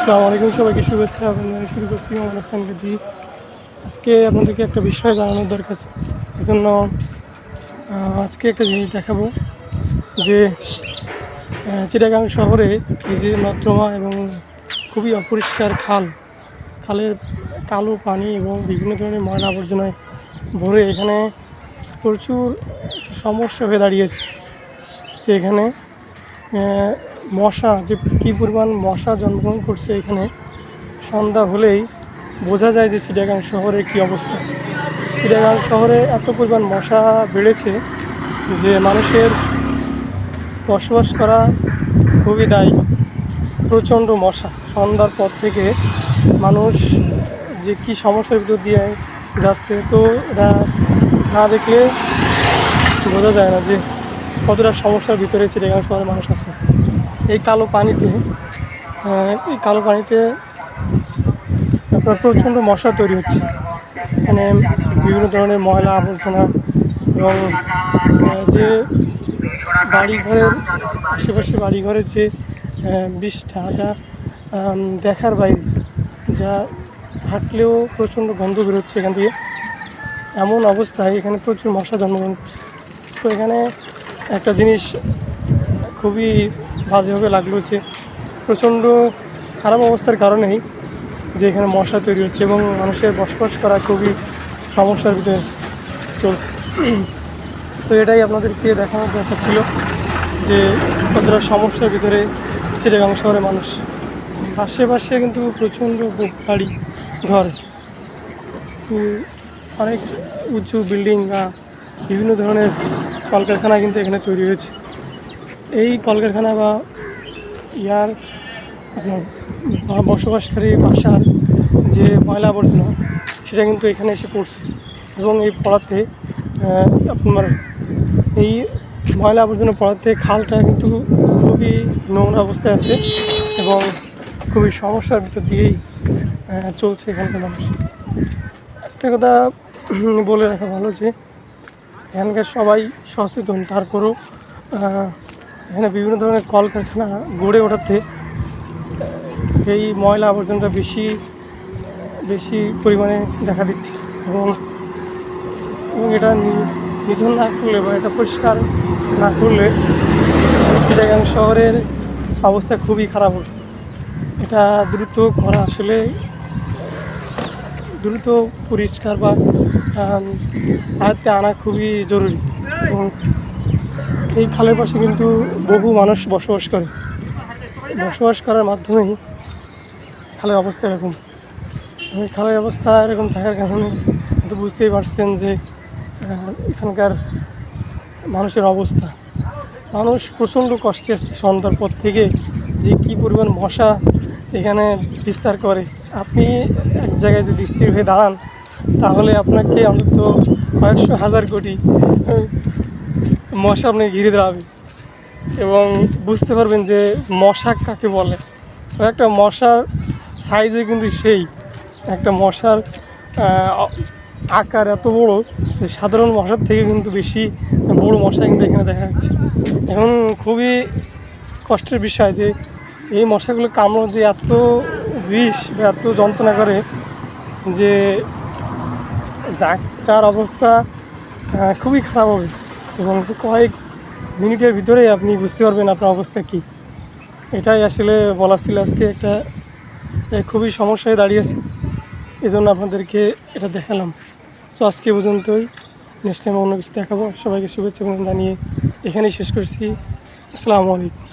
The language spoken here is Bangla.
আসসালামু আলাইকুম, সবাইকে শুভেচ্ছা। আমি শুরু করছি মোহাম্মদ হাসান গাজী। আজকে আপনাদেরকে একটা বিষয় জানানোর দরকার, এজন্য আজকে একটা জিনিস দেখাবো যে চিটাগাং শহরে এই যে নর্দমা এবং খুবই অপরিষ্কার খালের কালো পানি এবং বিভিন্ন ধরনের ময়লা আবর্জনায় ভরে এখানে প্রচুর সমস্যা হয়ে দাঁড়িয়েছে। যে এখানে মশা, যে কী পরিমাণ মশা জন্মগ্রহণ করছে এখানে, সন্ধ্যা হলেই বোঝা যায় যে চিটাগাং শহরে কী অবস্থা। চিটাগাং শহরে এত পরিমাণ মশা বেড়েছে যে মানুষের বসবাস করা খুবই দায়ী। প্রচণ্ড মশা, সন্ধ্যার পর থেকে মানুষ যে কী সমস্যার ভিতর দিয়ে যাচ্ছে, তো এটা না দেখলে বোঝা যায় না যে কতটা সমস্যার ভিতরে চিটাগাং শহরে মানুষ আছে। এই কালো পানিতে আপনার প্রচণ্ড মশা তৈরি হচ্ছে। এখানে বিভিন্ন ধরনের ময়লা আবর্জনা এবং যে বাড়িঘরের আশেপাশে বাড়িঘরের যে বিষটা, যা দেখার বাইরে, যা হাঁটলেও প্রচণ্ড গন্ধ বেরোচ্ছে এখান থেকে। এমন অবস্থায় এখানে প্রচুর মশা জন্মগ্রহণ করছে। তো এখানে একটা জিনিস খুবই বাজেভাবে লাগলো যে প্রচণ্ড খারাপ অবস্থার কারণেই যে এখানে মশা তৈরি হচ্ছে এবং মানুষের বসবাস করা খুবই সমস্যার ভিতরে চলছে। তো এটাই আপনাদেরকে দেখানোর দরকার ছিল যে কতটা সমস্যার ভিতরে চিটাগাং শহরে মানুষ। আশেপাশে কিন্তু প্রচণ্ড বাড়ি ঘর, অনেক উঁচু বিল্ডিং বা বিভিন্ন ধরনের কলকারখানা কিন্তু এখানে তৈরি হয়েছে। এই কলকারখানা বা আপনার বসবাসকারী বাসার যে ময়লা আবর্জনা, সেটা কিন্তু এখানে এসে পড়ছে এবং এই পড়াতে আপনার এই ময়লা আবর্জনা পড়াতে খালটা কিন্তু খুবই নোংরা অবস্থায় আছে এবং খুবই সমস্যার ভিতর দিয়েই চলছে এখানকার মানুষ। একটা কথা বলে রাখা ভালো যে এখানকার সবাই সচেতন, তারপরও এখানে বিভিন্ন ধরনের কলকারখানা গড়ে ওঠাতে এই ময়লা আবর্জনাটা বেশি পরিমাণে দেখা দিচ্ছে এবং এটা নিধন না করলে বা এটা পরিষ্কার না করলে চিটাগাং শহরের অবস্থা খুবই খারাপ হবে। এটা দ্রুত পরিষ্কার বা আয়ত্তে আনা খুবই জরুরি। এবং এই খালের পাশে কিন্তু বহু মানুষ বসবাস করার মাধ্যমেই খালের অবস্থা এরকম। খালের অবস্থা এরকম থাকার কারণে তো বুঝতেই পারছেন যে এখানকার মানুষের অবস্থা। মানুষ প্রচণ্ড কষ্টে আছে সন্ধ্যার পর থেকে, যে কী পরিমাণ মশা এখানে বিস্তার করে। আপনি এক জায়গায় যদি স্থির হয়ে দাঁড়ান, তাহলে আপনাকে অন্তত কয়েকশো হাজার কোটি মশা আপনাকে ঘিরে দাঁড়াবে এবং বুঝতে পারবেন যে মশা কাকে বলে। একটা মশার সাইজে কিন্তু একটা মশার আকার এত বড় যে সাধারণ মশার থেকে কিন্তু বেশি বড় মশা কিন্তু এখানে দেখা যাচ্ছে। এখন খুবই কষ্টের বিষয় যে এই মশাগুলো কামড় যে এত বিষ বা এত যন্ত্রণা করে যে যার অবস্থা খুবই খারাপ হবে এবং কয়েক মিনিটের ভিতরেই আপনি বুঝতে পারবেন আপনার অবস্থা কী। এটাই আসলে বলার ছিল। আজকে একটা খুবই সমস্যায় দাঁড়িয়েছে, এই জন্য আপনাদেরকে এটা দেখালাম। তো আজকে পর্যন্তই, নেক্সট টাইম অন্য কিছু দেখাবো। সবাইকে শুভেচ্ছা জানিয়ে এখানেই শেষ করছি। আসসালামু আলাইকুম।